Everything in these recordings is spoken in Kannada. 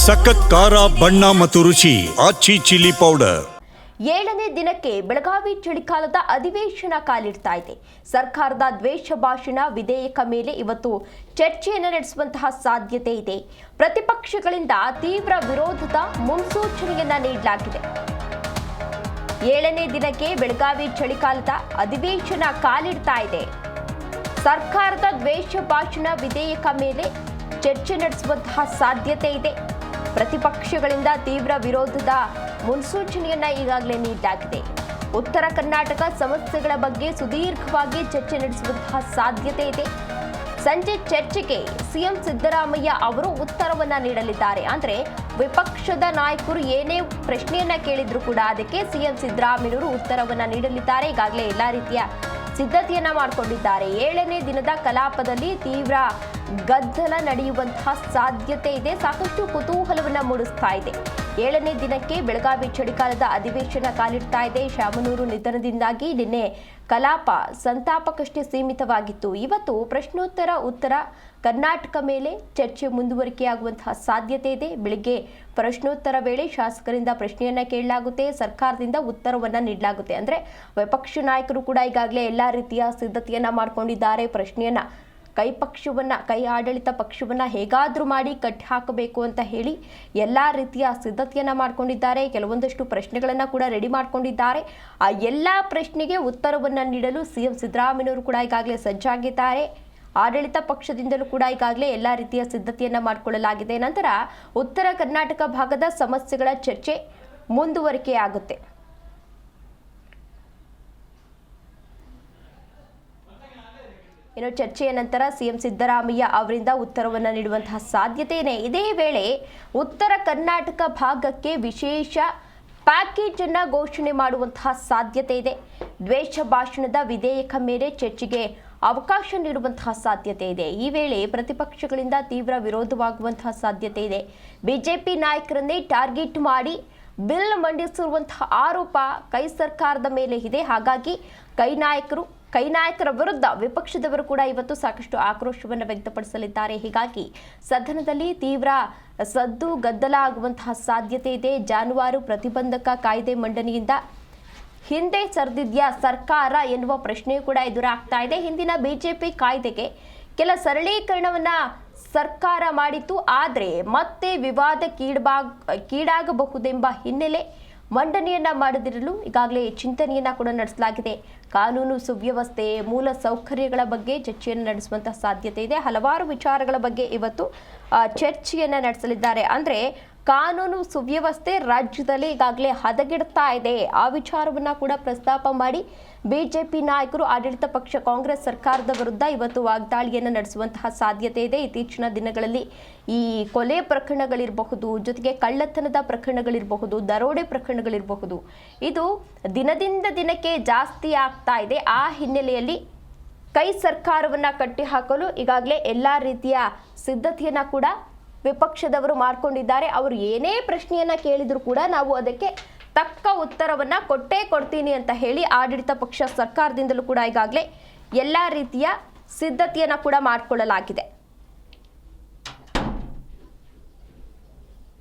ಸಖತ್ ಖಾರ ಬಣ್ಣ ಮತ್ತು ರುಚಿ ಆಚಿ ಚಿಲ್ಲಿ ಪೌಡರ್. 7ನೇ ದಿನಕ್ಕೆ ಬೆಳಗಾವಿ ಚಳಿಗಾಲದ ಅಧಿವೇಶನ ಕಾಲಿಡ್ತಾ ಇದೆ. ಸರ್ಕಾರದ ದ್ವೇಷ ಭಾಷಣ ವಿಧೇಯಕ ಮೇಲೆ ಇವತ್ತು ಚರ್ಚೆಯನ್ನು ನಡೆಸುವಂತಹ ಸಾಧ್ಯತೆ ಇದೆ. ಪ್ರತಿಪಕ್ಷಗಳಿಂದ ತೀವ್ರ ವಿರೋಧದ ಮುನ್ಸೂಚನೆಯನ್ನ ನೀಡಲಾಗಿದೆ. 7ನೇ ದಿನಕ್ಕೆ ಬೆಳಗಾವಿ ಚಳಿಗಾಲದ ಅಧಿವೇಶನ ಕಾಲಿಡ್ತಾ ಇದೆ. ಸರ್ಕಾರದ ದ್ವೇಷ ಭಾಷಣ ವಿಧೇಯಕ ಮೇಲೆ ಚರ್ಚೆ ನಡೆಸುವಂತಹ ಸಾಧ್ಯತೆ ಇದೆ. ಪ್ರತಿಪಕ್ಷಗಳಿಂದ ತೀವ್ರ ವಿರೋಧದ ಮುನ್ಸೂಚನೆಯನ್ನ ಈಗಾಗಲೇ ನೀಡಲಾಗಿದೆ. ಉತ್ತರ ಕರ್ನಾಟಕ ಸಮಸ್ಯೆಗಳ ಬಗ್ಗೆ ಸುದೀರ್ಘವಾಗಿ ಚರ್ಚೆ ನಡೆಸುವಂತಹ ಸಾಧ್ಯತೆ ಇದೆ. ಸಂಜೆ ಚರ್ಚೆಗೆ ಸಿಎಂ ಸಿದ್ದರಾಮಯ್ಯ ಅವರು ಉತ್ತರವನ್ನ ನೀಡಲಿದ್ದಾರೆ. ಅಂದ್ರೆ ವಿಪಕ್ಷದ ನಾಯಕರು ಏನೇ ಪ್ರಶ್ನೆಯನ್ನ ಕೇಳಿದ್ರು ಕೂಡ ಅದಕ್ಕೆ ಸಿಎಂ ಸಿದ್ದರಾಮಯ್ಯವರು ಉತ್ತರವನ್ನ ನೀಡಲಿದ್ದಾರೆ. ಈಗಾಗಲೇ ಎಲ್ಲಾ ರೀತಿಯ ಸಿದ್ಧತೆಯನ್ನ ಮಾಡಿಕೊಂಡಿದ್ದಾರೆ. 7ನೇ ದಿನದ ಕಲಾಪದಲ್ಲಿ ತೀವ್ರ ಗದ್ದಲ ನಡೆಯುವಂತಹ ಸಾಧ್ಯತೆ ಇದೆ. ಸಾಕಷ್ಟು ಕುತೂಹಲವನ್ನ ಮೂಡಿಸ್ತಾ ಇದೆ. 7ನೇ ದಿನಕ್ಕೆ ಬೆಳಗಾವಿ ಚಳಿಗಾಲದ ಅಧಿವೇಶನ ಕಾಲಿಡ್ತಾ ಇದೆ. ಶಾಮನೂರು ನಿಧನದಿಂದಾಗಿ ನಿನ್ನೆ ಕಲಾಪ ಸಂತಾಪಕ್ಕಷ್ಟೇ ಸೀಮಿತವಾಗಿತ್ತು. ಇವತ್ತು ಪ್ರಶ್ನೋತ್ತರ ಉತ್ತರ ಕರ್ನಾಟಕ ಮೇಲೆ ಚರ್ಚೆ ಮುಂದುವರಿಕೆಯಾಗುವಂತಹ ಸಾಧ್ಯತೆ ಇದೆ. ಬೆಳಿಗ್ಗೆ ಪ್ರಶ್ನೋತ್ತರ ವೇಳೆ ಶಾಸಕರಿಂದ ಪ್ರಶ್ನೆಯನ್ನ ಕೇಳಲಾಗುತ್ತೆ, ಸರ್ಕಾರದಿಂದ ಉತ್ತರವನ್ನ ನೀಡಲಾಗುತ್ತೆ. ಅಂದ್ರೆ ವಿಪಕ್ಷ ನಾಯಕರು ಕೂಡ ಈಗಾಗಲೇ ಎಲ್ಲಾ ರೀತಿಯ ಸಿದ್ಧತೆಯನ್ನ ಮಾಡಿಕೊಂಡಿದ್ದಾರೆ. ಪ್ರಶ್ನೆಯನ್ನ ಕೈ ಆಡಳಿತ ಪಕ್ಷವನ್ನ ಹೇಗಾದ್ರೂ ಮಾಡಿ ಕಟ್ಟಿ ಹಾಕಬೇಕು ಅಂತ ಹೇಳಿ ಎಲ್ಲಾ ರೀತಿಯ ಸಿದ್ಧತೆಯನ್ನ ಮಾಡ್ಕೊಂಡಿದ್ದಾರೆ. ಕೆಲವೊಂದಷ್ಟು ಪ್ರಶ್ನೆಗಳನ್ನ ಕೂಡ ರೆಡಿ ಮಾಡ್ಕೊಂಡಿದ್ದಾರೆ. ಆ ಎಲ್ಲಾ ಪ್ರಶ್ನೆಗೆ ಉತ್ತರವನ್ನ ನೀಡಲು ಸಿಎಂ ಸಿದ್ದರಾಮಯ್ಯವರು ಕೂಡ ಈಗಾಗಲೇ ಸಜ್ಜಾಗಿದ್ದಾರೆ. ಆಡಳಿತ ಪಕ್ಷದಿಂದಲೂ ಕೂಡ ಈಗಾಗಲೇ ಎಲ್ಲಾ ರೀತಿಯ ಸಿದ್ಧತೆಯನ್ನ ಮಾಡಿಕೊಳ್ಳಲಾಗಿದೆ. ನಂತರ ಉತ್ತರ ಕರ್ನಾಟಕ ಭಾಗದ ಸಮಸ್ಯೆಗಳ ಚರ್ಚೆ ಮುಂದುವರಿಕೆಯಾಗುತ್ತೆ. ಇನ್ನು ಚರ್ಚೆಯ ನಂತರ ಸಿಎಂ ಸಿದ್ದರಾಮಯ್ಯ ಅವರಿಂದ ಉತ್ತರವನ್ನು ನೀಡುವಂತಹ ಸಾಧ್ಯತೆ ಇದೆ. ಇದೇ ವೇಳೆ ಉತ್ತರ ಕರ್ನಾಟಕ ಭಾಗಕ್ಕೆ ವಿಶೇಷ ಪ್ಯಾಕೇಜ್ ಅನ್ನ ಘೋಷಣೆ ಮಾಡುವಂತಹ ಸಾಧ್ಯತೆ ಇದೆ. ದ್ವೇಷ ಭಾಷಣದ ವಿಧೇಯಕ ಮೇಲೆ ಚರ್ಚೆಗೆ ಅವಕಾಶ ನೀಡುವಂತಹ ಸಾಧ್ಯತೆ ಇದೆ. ಈ ವೇಳೆ ಪ್ರತಿಪಕ್ಷಗಳಿಂದ ತೀವ್ರ ವಿರೋಧವಾಗುವಂತಹ ಸಾಧ್ಯತೆ ಇದೆ. ಬಿಜೆಪಿ ನಾಯಕರನ್ನೇ ಟಾರ್ಗೆಟ್ ಮಾಡಿ ಬಿಲ್ ಮಂಡಿಸಿರುವಂತಹ ಆರೋಪ ಕೈ ಸರ್ಕಾರದ ಮೇಲೆ ಇದೆ. ಹಾಗಾಗಿ ಕೈ ನಾಯಕರ ವಿರುದ್ಧ ವಿಪಕ್ಷದವರು ಕೂಡ ಇವತ್ತು ಸಾಕಷ್ಟು ಆಕ್ರೋಶವನ್ನು ವ್ಯಕ್ತಪಡಿಸಲಿದ್ದಾರೆ. ಹೀಗಾಗಿ ಸದನದಲ್ಲಿ ತೀವ್ರ ಸದ್ದು ಗದ್ದಲ ಆಗುವಂತಹ ಸಾಧ್ಯತೆ ಇದೆ. ಜಾನುವಾರು ಪ್ರತಿಬಂಧಕ ಕಾಯ್ದೆ ಮಂಡನೆಯಿಂದ ಹಿಂದೆ ಸರಿದಿದ್ಯಾ ಸರ್ಕಾರ ಎನ್ನುವ ಪ್ರಶ್ನೆ ಕೂಡ ಎದುರಾಗ್ತಾ ಇದೆ. ಹಿಂದಿನ ಬಿಜೆಪಿ ಕಾಯ್ದೆಗೆ ಕೆಲ ಸರಳೀಕರಣವನ್ನ ಸರ್ಕಾರ ಮಾಡಿತ್ತು. ಆದರೆ ಮತ್ತೆ ವಿವಾದಕ್ಕೀಡಾಗಬಹುದೆಂಬ ಹಿನ್ನೆಲೆ ಮಂಡನೆಯನ್ನ ಮಾಡದಿರಲು ಈಗಾಗಲೇ ಚಿಂತನೆಯನ್ನ ಕೂಡ ನಡೆಸಲಾಗಿದೆ. ಕಾನೂನು ಸುವ್ಯವಸ್ಥೆ, ಮೂಲ ಸೌಕರ್ಯಗಳ ಬಗ್ಗೆ ಚರ್ಚೆಯನ್ನು ನಡೆಸುವಂತಹ ಸಾಧ್ಯತೆ ಇದೆ. ಹಲವಾರು ವಿಚಾರಗಳ ಬಗ್ಗೆ ಇವತ್ತು ಚರ್ಚೆಯನ್ನ ನಡೆಸಲಿದ್ದಾರೆ. ಅಂದ್ರೆ ಕಾನೂನು ಸುವ್ಯವಸ್ಥೆ ರಾಜ್ಯದಲ್ಲಿ ಈಗಾಗಲೇ ಹದಗೆಡ್ತಾ ಇದೆ. ಆ ವಿಚಾರವನ್ನ ಕೂಡ ಪ್ರಸ್ತಾಪ ಮಾಡಿ ಬಿಜೆಪಿ ನಾಯಕರು ಆಡಳಿತ ಪಕ್ಷ ಕಾಂಗ್ರೆಸ್ ಸರ್ಕಾರದ ವಿರುದ್ಧ ಇವತ್ತು ವಾಗ್ದಾಳಿಯನ್ನು ನಡೆಸುವಂತಹ ಸಾಧ್ಯತೆ ಇದೆ. ಇತ್ತೀಚಿನ ದಿನಗಳಲ್ಲಿ ಈ ಕೊಲೆ ಪ್ರಕರಣಗಳಿರಬಹುದು, ಜೊತೆಗೆ ಕಳ್ಳತನದ ಪ್ರಕರಣಗಳಿರಬಹುದು, ದರೋಡೆ ಪ್ರಕರಣಗಳಿರಬಹುದು, ಇದು ದಿನದಿಂದ ದಿನಕ್ಕೆ ಜಾಸ್ತಿ ಆಗ್ತಾ ಇದೆ. ಆ ಹಿನ್ನೆಲೆಯಲ್ಲಿ ಕೈ ಸರ್ಕಾರವನ್ನ ಕಟ್ಟಿ ಹಾಕಲು ಈಗಾಗಲೇ ಎಲ್ಲಾ ರೀತಿಯ ಸಿದ್ಧತೆಯನ್ನ ಕೂಡ ವಿಪಕ್ಷದವರು ಮಾಡ್ಕೊಂಡಿದ್ದಾರೆ. ಅವರು ಏನೇ ಪ್ರಶ್ನೆಯನ್ನ ಕೇಳಿದ್ರು ಕೂಡ ನಾವು ಅದಕ್ಕೆ ತಕ್ಕ ಉತ್ತರವನ್ನ ಕೊಡ್ತೀನಿ ಅಂತ ಹೇಳಿ ಆಡಳಿತ ಪಕ್ಷ ಸರ್ಕಾರದಿಂದಲೂ ಕೂಡ ಈಗಾಗಲೇ ಎಲ್ಲಾ ರೀತಿಯ ಸಿದ್ಧತೆಯನ್ನ ಕೂಡ ಮಾಡಿಕೊಳ್ಳಲಾಗಿದೆ.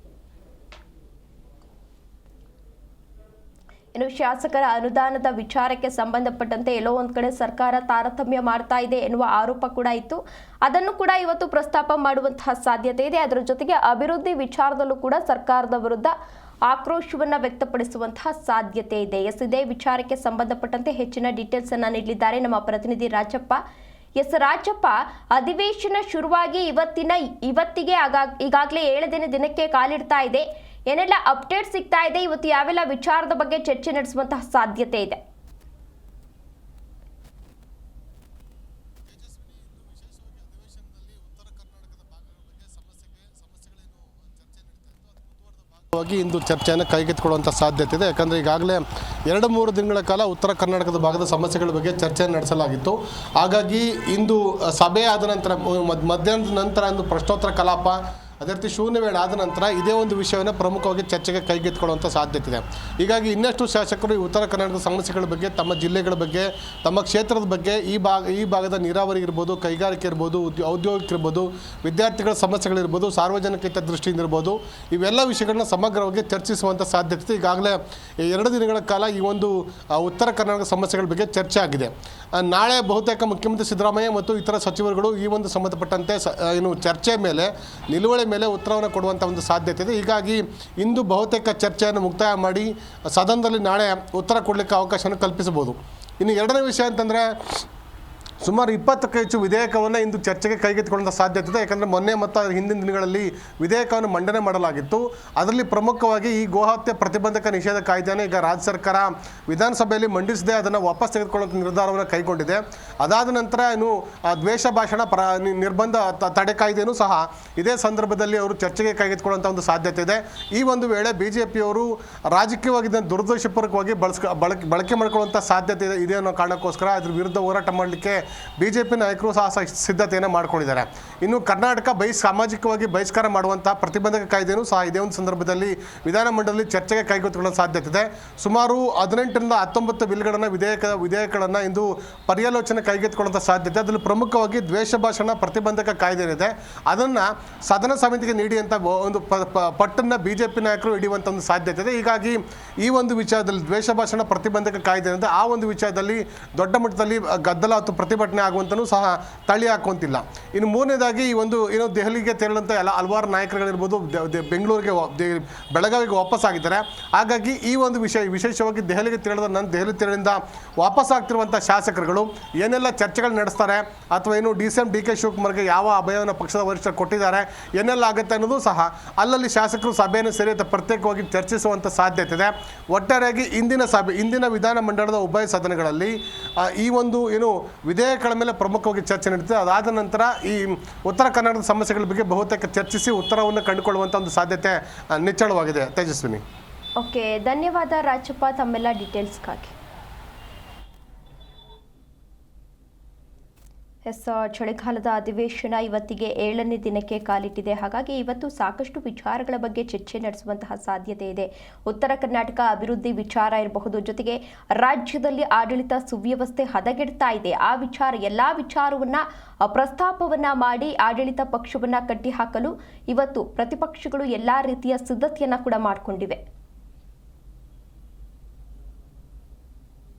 ಇನ್ನು ಶಾಸಕರ ಅನುದಾನದ ವಿಚಾರಕ್ಕೆ ಸಂಬಂಧಪಟ್ಟಂತೆ ಎಲ್ಲೋ ಒಂದ್ ಕಡೆ ಸರ್ಕಾರ ತಾರತಮ್ಯ ಮಾಡ್ತಾ ಇದೆ ಎನ್ನುವ ಆರೋಪ ಕೂಡ ಇತ್ತು. ಅದನ್ನು ಕೂಡ ಇವತ್ತು ಪ್ರಸ್ತಾಪ ಮಾಡುವಂತಹ ಸಾಧ್ಯತೆ ಇದೆ. ಅದರ ಜೊತೆಗೆ ಅಭಿವೃದ್ಧಿ ವಿಚಾರದಲ್ಲೂ ಕೂಡ ಸರ್ಕಾರದ ವಿರುದ್ಧ ಆಕ್ರೋಶವನ್ನ ವ್ಯಕ್ತಪಡಿಸುವಂತಹ ಸಾಧ್ಯತೆ ಇದೆ. ಇದೇ ವಿಚಾರಕ್ಕೆ ಸಂಬಂಧಪಟ್ಟಂತೆ ಹೆಚ್ಚಿನ ಡೀಟೇಲ್ಸ್ ಅನ್ನ ನೀಡಲಿದ್ದಾರೆ ನಮ್ಮ ಪ್ರತಿನಿಧಿ ರಾಜಪ್ಪ. ರಾಜಪ್ಪ, ಅಧಿವೇಶನ ಶುರುವಾಗಿ ಇವತ್ತಿಗೆ ಈಗಾಗಲೇ 7ನೇ ದಿನಕ್ಕೆ ಕಾಲಿಡ್ತಾ ಇದೆ. ಏನೆಲ್ಲ ಅಪ್ಡೇಟ್ ಸಿಗ್ತಾ ಇದೆ? ಇವತ್ತು ಯಾವೆಲ್ಲ ವಿಚಾರದ ಬಗ್ಗೆ ಚರ್ಚೆ ನಡೆಸುವಂತಹ ಸಾಧ್ಯತೆ ಇದೆ? ಇಂದು ಚರ್ಚೆಯನ್ನು ಕೈಗೆತ್ತಿಕೊಳ್ಳುವಂಥ ಸಾಧ್ಯತೆ ಇದೆ. ಯಾಕಂದರೆ ಈಗಾಗಲೇ 2-3 ದಿನಗಳ ಕಾಲ ಉತ್ತರ ಕರ್ನಾಟಕದ ಭಾಗದ ಸಮಸ್ಯೆಗಳ ಬಗ್ಗೆ ಚರ್ಚೆಯನ್ನು ನಡೆಸಲಾಗಿತ್ತು. ಹಾಗಾಗಿ ಇಂದು ಸಭೆ ಆದ ನಂತರ ಮಧ್ಯಾಹ್ನದ ನಂತರ ಇಂದು ಪ್ರಶ್ನೋತ್ತರ ಕಲಾಪ ಅದೇ ರೀತಿ ಶೂನ್ಯ ವೇಳೆ ಆದ ನಂತರ ಇದೇ ಒಂದು ವಿಷಯವನ್ನು ಪ್ರಮುಖವಾಗಿ ಚರ್ಚೆಗೆ ಕೈಗೆತ್ತಿಕೊಳ್ಳುವಂಥ ಸಾಧ್ಯತೆ ಇದೆ. ಹೀಗಾಗಿ ಇನ್ನಷ್ಟು ಶಾಸಕರು ಈ ಉತ್ತರ ಕರ್ನಾಟಕದ ಸಮಸ್ಯೆಗಳ ಬಗ್ಗೆ, ತಮ್ಮ ಜಿಲ್ಲೆಗಳ ಬಗ್ಗೆ, ತಮ್ಮ ಕ್ಷೇತ್ರದ ಬಗ್ಗೆ, ಈ ಭಾಗದ ನೀರಾವರಿ ಇರ್ಬೋದು, ಕೈಗಾರಿಕೆ ಇರ್ಬೋದು, ಔದ್ಯೋಗಿಕ ಇರ್ಬೋದು, ವಿದ್ಯಾರ್ಥಿಗಳ ಸಮಸ್ಯೆಗಳಿರ್ಬೋದು, ಸಾರ್ವಜನಿಕ ಹಿತದೃಷ್ಟಿಯಿಂದ ಇರ್ಬೋದು, ಇವೆಲ್ಲ ವಿಷಯಗಳನ್ನ ಸಮಗ್ರವಾಗಿ ಚರ್ಚಿಸುವಂಥ ಸಾಧ್ಯತೆ ಇದೆ. ಈಗಾಗಲೇ 2 ದಿನಗಳ ಕಾಲ ಈ ಒಂದು ಉತ್ತರ ಕರ್ನಾಟಕ ಸಮಸ್ಯೆಗಳ ಬಗ್ಗೆ ಚರ್ಚೆ ಆಗಿದೆ. ನಾಳೆ ಬಹುತೇಕ ಮುಖ್ಯಮಂತ್ರಿ ಸಿದ್ದರಾಮಯ್ಯ ಮತ್ತು ಇತರ ಸಚಿವರುಗಳು ಈ ಒಂದು ಸಂಬಂಧಪಟ್ಟಂತೆ ಚರ್ಚೆ ಮೇಲೆ, ನಿಲುವಳಿ ಮೇಲೆ ಉತ್ತರವನ್ನು ಕೊಡುವಂಥ ಒಂದು ಸಾಧ್ಯತೆ ಇದೆ. ಹೀಗಾಗಿ ಇಂದು ಬಹುತೇಕ ಚರ್ಚೆಯನ್ನು ಮುಕ್ತಾಯ ಮಾಡಿ ಸದನದಲ್ಲಿ ನಾಳೆ ಉತ್ತರ ಕೊಡಲಿಕ್ಕೆ ಅವಕಾಶವನ್ನು ಕಲ್ಪಿಸಬಹುದು. ಇನ್ನು ಎರಡನೇ ವಿಷಯ ಅಂತಂದರೆ, ಸುಮಾರು 20ಕ್ಕೂ ಹೆಚ್ಚು ವಿಧೇಯಕವನ್ನು ಇಂದು ಚರ್ಚೆಗೆ ಕೈಗೆತ್ತಿಕೊಳ್ಳುವಂಥ ಸಾಧ್ಯತೆ ಇದೆ. ಯಾಕಂದರೆ ಮೊನ್ನೆ ಮತ್ತು ಹಿಂದಿನ ದಿನಗಳಲ್ಲಿ ವಿಧೇಯಕವನ್ನು ಮಂಡನೆ ಮಾಡಲಾಗಿತ್ತು. ಅದರಲ್ಲಿ ಪ್ರಮುಖವಾಗಿ ಈ ಗೋಹತ್ಯೆ ಪ್ರತಿಬಂಧಕ ನಿಷೇಧ ಕಾಯ್ದೆಯನ್ನು ಈಗ ರಾಜ್ಯ ಸರ್ಕಾರ ವಿಧಾನಸಭೆಯಲ್ಲಿ ಮಂಡಿಸದೆ ಅದನ್ನು ವಾಪಸ್ ತೆಗೆದುಕೊಳ್ಳುವಂಥ ನಿರ್ಧಾರವನ್ನು ಕೈಗೊಂಡಿದೆ. ಅದಾದ ನಂತರ ದ್ವೇಷ ಭಾಷಣ ನಿರ್ಬಂಧ ತಡೆ ಕಾಯ್ದೆಯೂ ಸಹ ಇದೇ ಸಂದರ್ಭದಲ್ಲಿ ಅವರು ಚರ್ಚೆಗೆ ಕೈಗೆತ್ತಿಕೊಳ್ಳುವಂಥ ಒಂದು ಸಾಧ್ಯತೆ ಇದೆ. ಈ ಒಂದು ವೇಳೆ BJPಯವರು ರಾಜಕೀಯವಾಗಿ ಇದನ್ನು ದುರುದ್ದೇಶಪೂರ್ವಕವಾಗಿ ಬಳಕೆ ಮಾಡಿಕೊಳ್ಳುವಂಥ ಸಾಧ್ಯತೆ ಇದೆ ಅನ್ನೋ ಕಾರಣಕ್ಕೋಸ್ಕರ ಅದ್ರ ವಿರುದ್ಧ ಹೋರಾಟ ಮಾಡಲಿಕ್ಕೆ BJP ನಾಯಕರು ಸಹ ಸಿದ್ಧತೆಯನ್ನು ಮಾಡಿಕೊಂಡಿದ್ದಾರೆ. ಇನ್ನು ಕರ್ನಾಟಕ ಸಾಮಾಜಿಕವಾಗಿ ಬಹಿಷ್ಕಾರ ಮಾಡುವಂಥ ಪ್ರತಿಬಂಧಕ ಕಾಯ್ದೆಯೂ ಸಹ ಇದೇ ಒಂದು ಸಂದರ್ಭದಲ್ಲಿ ವಿಧಾನಮಂಡಲದಲ್ಲಿ ಚರ್ಚೆಗೆ ಕೈಗೆತ್ತಿಕೊಳ್ಳೋ ಸಾಧ್ಯತೆ ಇದೆ. ಸುಮಾರು 18ರಿಂದ 19 ಬಿಲ್ಗಳನ್ನು ವಿಧೇಯಕಗಳನ್ನು ಇಂದು ಪರ್ಯಾಲೋಚನೆ ಕೈಗೆತ್ತಿಕೊಳ್ಳುವಂಥ ಸಾಧ್ಯತೆ. ಅದರಲ್ಲಿ ಪ್ರಮುಖವಾಗಿ ದ್ವೇಷ ಭಾಷಣ ಪ್ರತಿಬಂಧಕ ಕಾಯ್ದೆ ಇದೆ. ಅದನ್ನು ಸದನ ಸಮಿತಿಗೆ ನೀಡಿ ಅಂತ ಒಂದು ಪಟ್ಟನ್ನು BJP ನಾಯಕರು ಹಿಡಿಯುವಂಥ ಒಂದು ಸಾಧ್ಯತೆ ಇದೆ. ಹೀಗಾಗಿ ಈ ಒಂದು ವಿಚಾರದಲ್ಲಿ ದ್ವೇಷ ಭಾಷಣ ಪ್ರತಿಬಂಧಕ ಕಾಯ್ದೆ ಇದೆ, ಆ ಒಂದು ವಿಚಾರದಲ್ಲಿ ದೊಡ್ಡ ಮಟ್ಟದಲ್ಲಿ ಗದ್ದಲ ಅಥವಾ ಪ್ರತಿಭಟನೆ ಆಗುವಂತನೂ ಸಹ ತಳ್ಳಿ ಹಾಕುವಂತಿಲ್ಲ. ಇನ್ನು ಮೂರನೇದಾಗಿ ಈ ಒಂದು ದೆಹಲಿಗೆ ತೆರಳಂತ ಹಲವಾರು ನಾಯಕರುಗಳಿರ್ಬೋದು ಬೆಂಗಳೂರಿಗೆ ಬೆಳಗಾವಿಗೆ ವಾಪಸ್ ಆಗಿದ್ದಾರೆ. ಹಾಗಾಗಿ ಈ ಒಂದು ವಿಶೇಷವಾಗಿ ದೆಹಲಿ ತೆರಳಿಂದ ವಾಪಸ್ ಆಗ್ತಿರುವಂಥ ಶಾಸಕರುಗಳು ಏನೆಲ್ಲ ಚರ್ಚೆಗಳು ನಡೆಸ್ತಾರೆ ಅಥವಾ DCM DK ಶಿವಕುಮಾರ್ಗೆ ಯಾವ ಅಭಯವನ್ನು ಪಕ್ಷದ ವರಿಷ್ಠರು ಕೊಟ್ಟಿದ್ದಾರೆ, ಏನೆಲ್ಲ ಆಗುತ್ತೆ ಅನ್ನೋದು ಸಹ ಅಲ್ಲಲ್ಲಿ ಶಾಸಕರು ಸಭೆಯನ್ನು ಸೇರಿ ಪ್ರತ್ಯೇಕವಾಗಿ ಚರ್ಚಿಸುವಂಥ ಸಾಧ್ಯತೆ ಇದೆ. ಒಟ್ಟಾರೆಯಾಗಿ ಇಂದಿನ ವಿಧಾನಮಂಡಲದ ಉಭಯ ಸದನಗಳಲ್ಲಿ ಈ ಒಂದು ವಿಧೇಯಕಗಳ ಮೇಲೆ ಪ್ರಮುಖವಾಗಿ ಚರ್ಚೆ ನಡೀತದೆ. ಅದಾದ ನಂತರ ಈ ಉತ್ತರ ಕರ್ನಾಟಕದ ಸಮಸ್ಯೆಗಳ ಬಗ್ಗೆ ಬಹುತೇಕ ಚರ್ಚಿಸಿ ಉತ್ತರವನ್ನು ಕಂಡುಕೊಳ್ಳುವಂಥ ಒಂದು ಸಾಧ್ಯತೆ ನಿಚ್ಚಳವಾಗಿದೆ. ತೇಜಸ್ವಿನಿ. ಓಕೆ, ಧನ್ಯವಾದ ರಾಜಪ್ಪ ತಮ್ಮೆಲ್ಲ ಡೀಟೇಲ್ಸ್ಗಾಗಿ. ಚಳಿಗಾಲದ ಅಧಿವೇಶನ ಇವತ್ತಿಗೆ 7ನೇ ದಿನಕ್ಕೆ ಕಾಲಿಟ್ಟಿದೆ. ಹಾಗಾಗಿ ಇವತ್ತು ಸಾಕಷ್ಟು ವಿಚಾರಗಳ ಬಗ್ಗೆ ಚರ್ಚೆ ನಡೆಸುವಂತಹ ಸಾಧ್ಯತೆ ಇದೆ. ಉತ್ತರ ಕರ್ನಾಟಕ ಅಭಿವೃದ್ಧಿ ವಿಚಾರ ಇರಬಹುದು, ಜೊತೆಗೆ ರಾಜ್ಯದಲ್ಲಿ ಆಡಳಿತ ಸುವ್ಯವಸ್ಥೆ ಹದಗೆಡ್ತಾ ಇದೆ, ಆ ವಿಚಾರ ಎಲ್ಲಾ ವಿಚಾರವನ್ನ ಪ್ರಸ್ತಾಪವನ್ನ ಮಾಡಿ ಆಡಳಿತ ಪಕ್ಷವನ್ನ ಕಟ್ಟಿಹಾಕಲು ಇವತ್ತು ಪ್ರತಿಪಕ್ಷಗಳು ಎಲ್ಲಾ ರೀತಿಯ ಸಿದ್ಧತೆಯನ್ನ ಕೂಡ ಮಾಡಿಕೊಂಡಿವೆ.